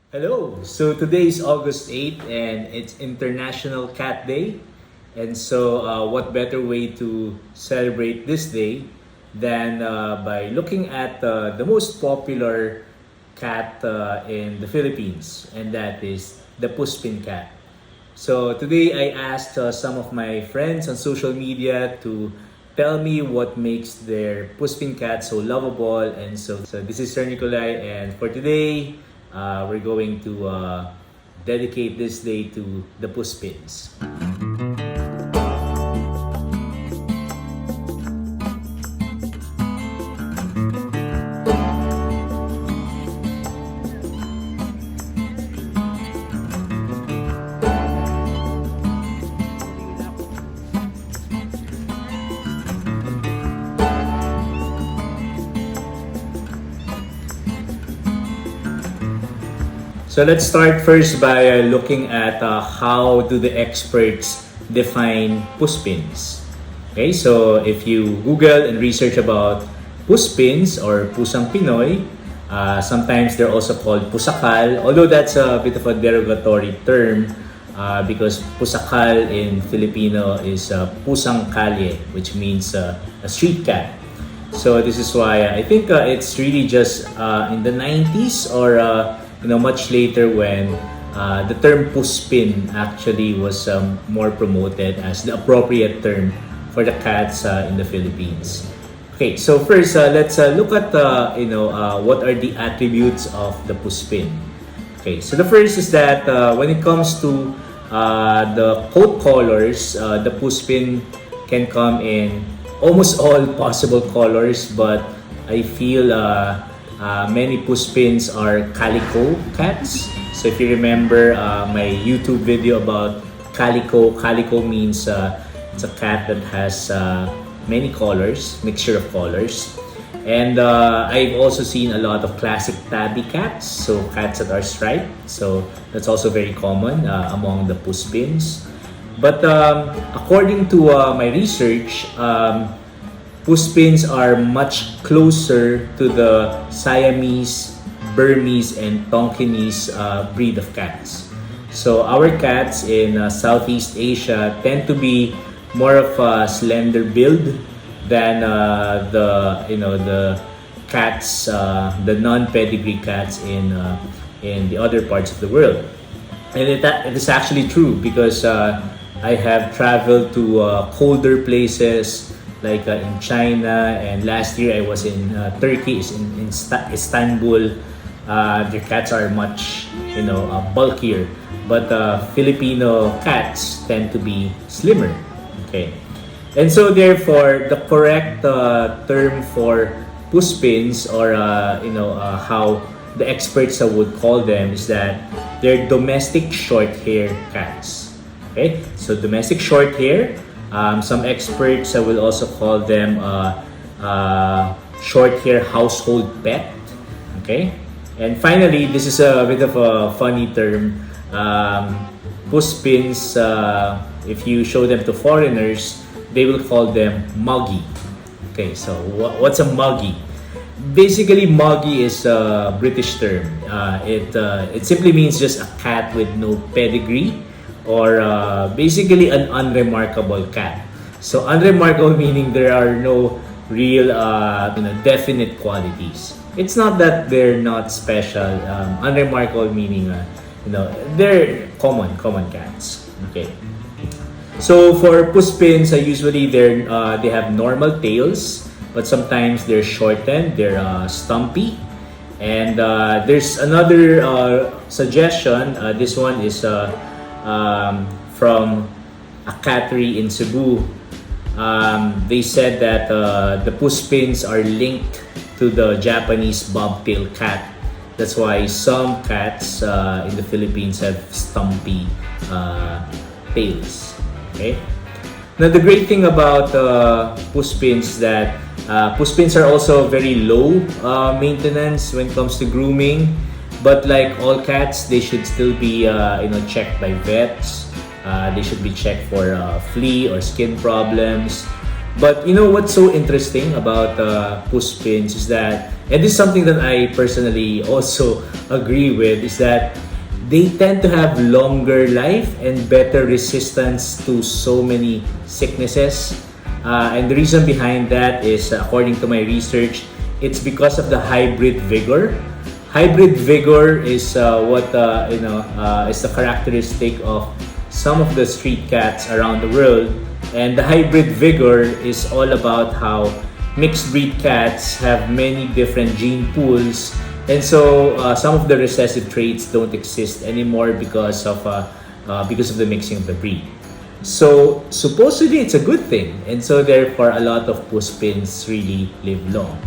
Hello! So today is August 8th and it's International Cat Day. And so what better way to celebrate this day than by looking at the most popular cat in the Philippines, and that is the Puspin cat. So today I asked some of my friends on social media to tell me what makes their Puspin cat so lovable. And so this is SirNicolay, and for today, we're going to dedicate this day to the Puspins. So let's start first by looking at how do the experts define Puspins. Okay, so if you Google and research about Puspins or Pusang Pinoy, sometimes they're also called Pusakal, although that's a bit of a derogatory term because Pusakal in Filipino is Pusang Kalye, which means a street cat. So this is why I think it's really just in the 90s or much later when the term Puspin actually was more promoted as the appropriate term for the cats in the Philippines. Okay, so first let's look at what are the attributes of the Puspin. Okay, so the first is that when it comes to the coat colors, the Puspin can come in almost all possible colors, but I feel many Puspins are calico cats. So if you remember my YouTube video about calico, calico means it's a cat that has many colors, mixture of colors. And I've also seen a lot of classic tabby cats, so cats that are striped. So that's also very common among the Puspins. But according to my research, Puspins are much closer to the Siamese, Burmese, and Tonkinese breed of cats. So our cats in Southeast Asia tend to be more of a slender build than the cats, the non-pedigree cats in the other parts of the world. And it is actually true because I have traveled to colder places like in China, and last year I was in Turkey, in Istanbul. Their cats are much bulkier, but Filipino cats tend to be slimmer. Okay, and so therefore the correct term for Puspins, or how the experts would call them, is that they're domestic short-hair cats. Okay, so domestic short-hair. Some experts will also call them short-hair household pet. Okay, and finally, this is a bit of a funny term. Puspins, if you show them to foreigners, they will call them muggy. Okay, so what's a muggy? Basically, muggy is a British term. It simply means just a cat with no pedigree, or basically an unremarkable cat. So unremarkable meaning there are no real definite qualities. It's not that they're not special. Unremarkable meaning they're common cats. Okay. So for Puspins, usually they have normal tails, but sometimes they're shortened, they're stumpy. And there's another suggestion. This one is from a cattery in Cebu. They said that the Puspins are linked to the Japanese bobtail cat. That's why some cats in the Philippines have stumpy tails. Okay. Now the great thing about Puspins is that Puspins are also very low maintenance when it comes to grooming. But like all cats, they should still be checked by vets. They should be checked for flea or skin problems. But what's so interesting about Puspins is that And this is something that I personally also agree with, is that they tend to have longer life and better resistance to so many sicknesses. And the reason behind that is, according to my research, it's because of the hybrid vigor. Hybrid vigor is is the characteristic of some of the street cats around the world. And the hybrid vigor is all about how mixed breed cats have many different gene pools, and so some of the recessive traits don't exist anymore because of the mixing of the breed. So supposedly it's a good thing, and so therefore a lot of Puspins really live long.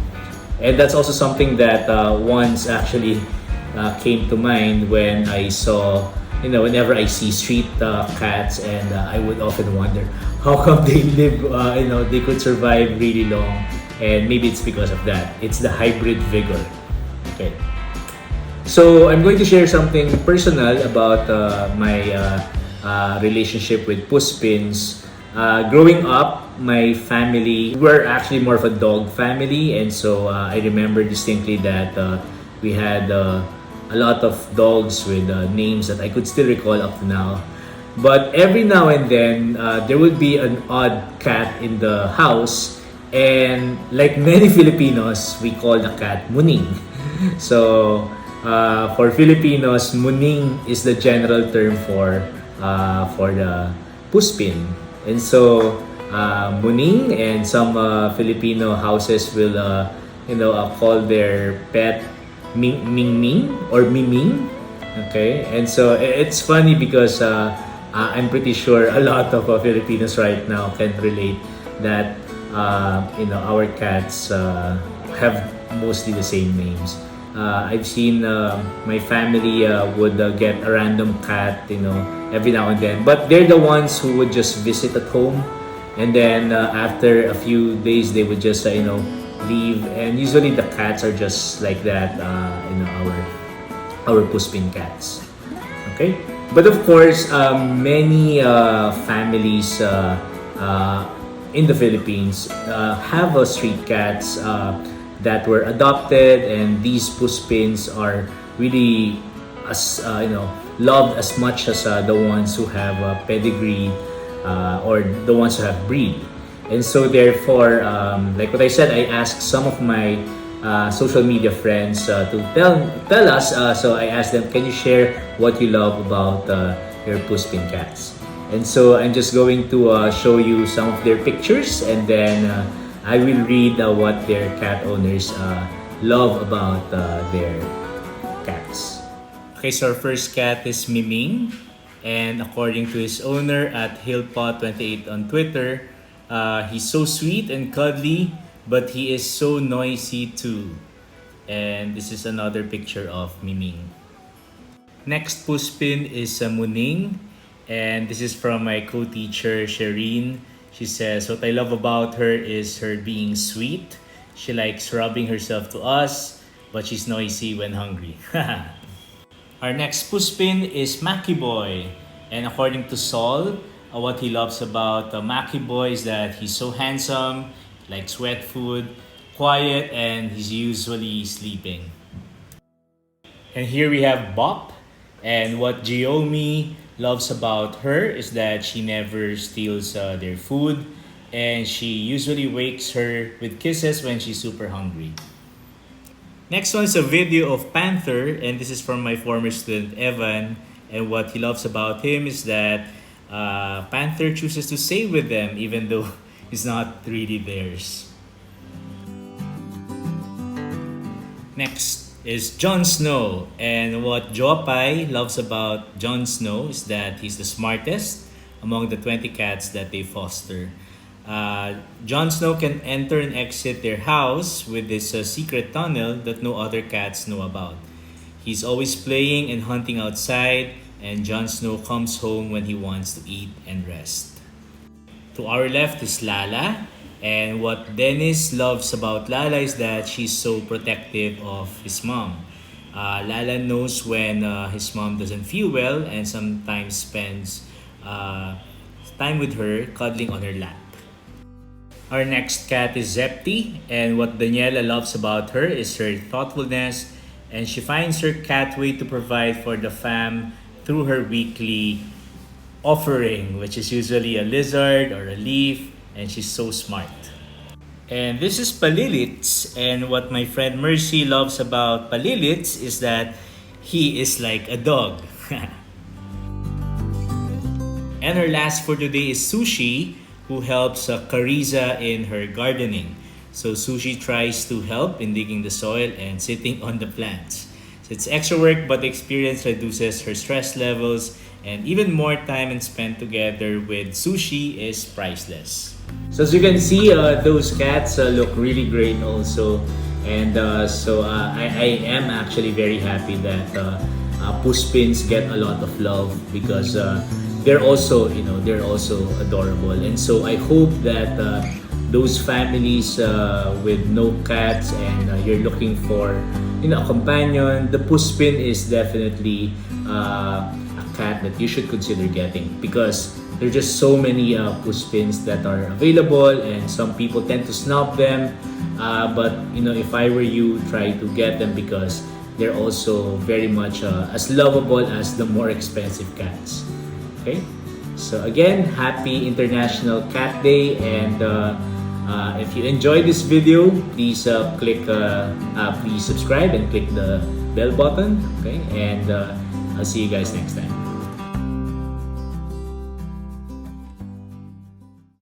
And that's also something that once actually came to mind when I saw, whenever I see street cats, and I would often wonder how come they live, they could survive really long. And maybe it's because of that. It's the hybrid vigor. Okay. So I'm going to share something personal about my relationship with Puspins. Growing up, my family were actually more of a dog family, and so I remember distinctly that we had a lot of dogs with names that I could still recall up to now. But every now and then, there would be an odd cat in the house, and like many Filipinos, we call the cat Muning. So for Filipinos, Muning is the general term for the Puspin. And so Muning, and some Filipino houses will call their pet Ming Ming or Miming. Okay, and so it's funny because I'm pretty sure a lot of Filipinos right now can relate that our cats have mostly the same names. I've seen my family would get a random cat, every now and then. But they're the ones who would just visit at home, and then after a few days they would just leave. And usually the cats are just like that, our Puspin cats. Okay, but of course, many families in the Philippines have street cats that were adopted, and these Puspins are really loved as much as the ones who have pedigree or the ones who have breed. And so therefore, like what I said, I asked some of my social media friends to tell us. So I asked them, can you share what you love about your Puspin cats? And so I'm just going to show you some of their pictures, and then I will read what their cat owners love about their cats. Okay, so our first cat is Miming, and according to his owner at Hillpot28 on Twitter, he's so sweet and cuddly, but he is so noisy too. And this is another picture of Miming. Next Puspin is Muning, and this is from my co-teacher Sherien. She says, what I love about her is her being sweet. She likes rubbing herself to us, but she's noisy when hungry. Our next Puspin is Maki Boy. And according to Saul, what he loves about Maki Boy is that he's so handsome, likes wet food, quiet, and he's usually sleeping. And here we have Bop. And what Geomie loves about her is that she never steals their food, and she usually wakes her with kisses when she's super hungry. Next one is a video of Panther, and this is from my former student Evan. And what he loves about him is that Panther chooses to stay with them even though he's not really theirs. Next is Jon Snow, and what Jopay loves about Jon Snow is that he's the smartest among the 20 cats that they foster. Jon Snow can enter and exit their house with this secret tunnel that no other cats know about. He's always playing and hunting outside, and Jon Snow comes home when he wants to eat and rest. To our left is Lala, and what Dennis loves about Lala is that she's so protective of his mom. Lala knows when his mom doesn't feel well and sometimes spends time with her, cuddling on her lap. Our next cat is Zepti, and what Daniela loves about her is her thoughtfulness, and she finds her cat way to provide for the fam through her weekly offering, which is usually a lizard or a leaf, and she's so smart. And this is Palilits, and what my friend Merci loves about Palilits is that he is like a dog. And our last for today is Sushi, who helps Carizza in her gardening. So Sushi tries to help in digging the soil and sitting on the plants. So it's extra work, but the experience reduces her stress levels, and even more time spent together with Sushi is priceless. So as you can see, those cats look really great also. And I am actually very happy that Puspins get a lot of love because they're also adorable. And so I hope that those families with no cats and you're looking for a companion, the Puspin is definitely a cat that you should consider getting, because there are just so many Puspins that are available, and some people tend to snub them. But if I were you, try to get them because they're also very much as lovable as the more expensive cats. Okay, so again, happy International Cat Day, and if you enjoyed this video, please please subscribe and click the bell button. Okay, and I'll see you guys next time.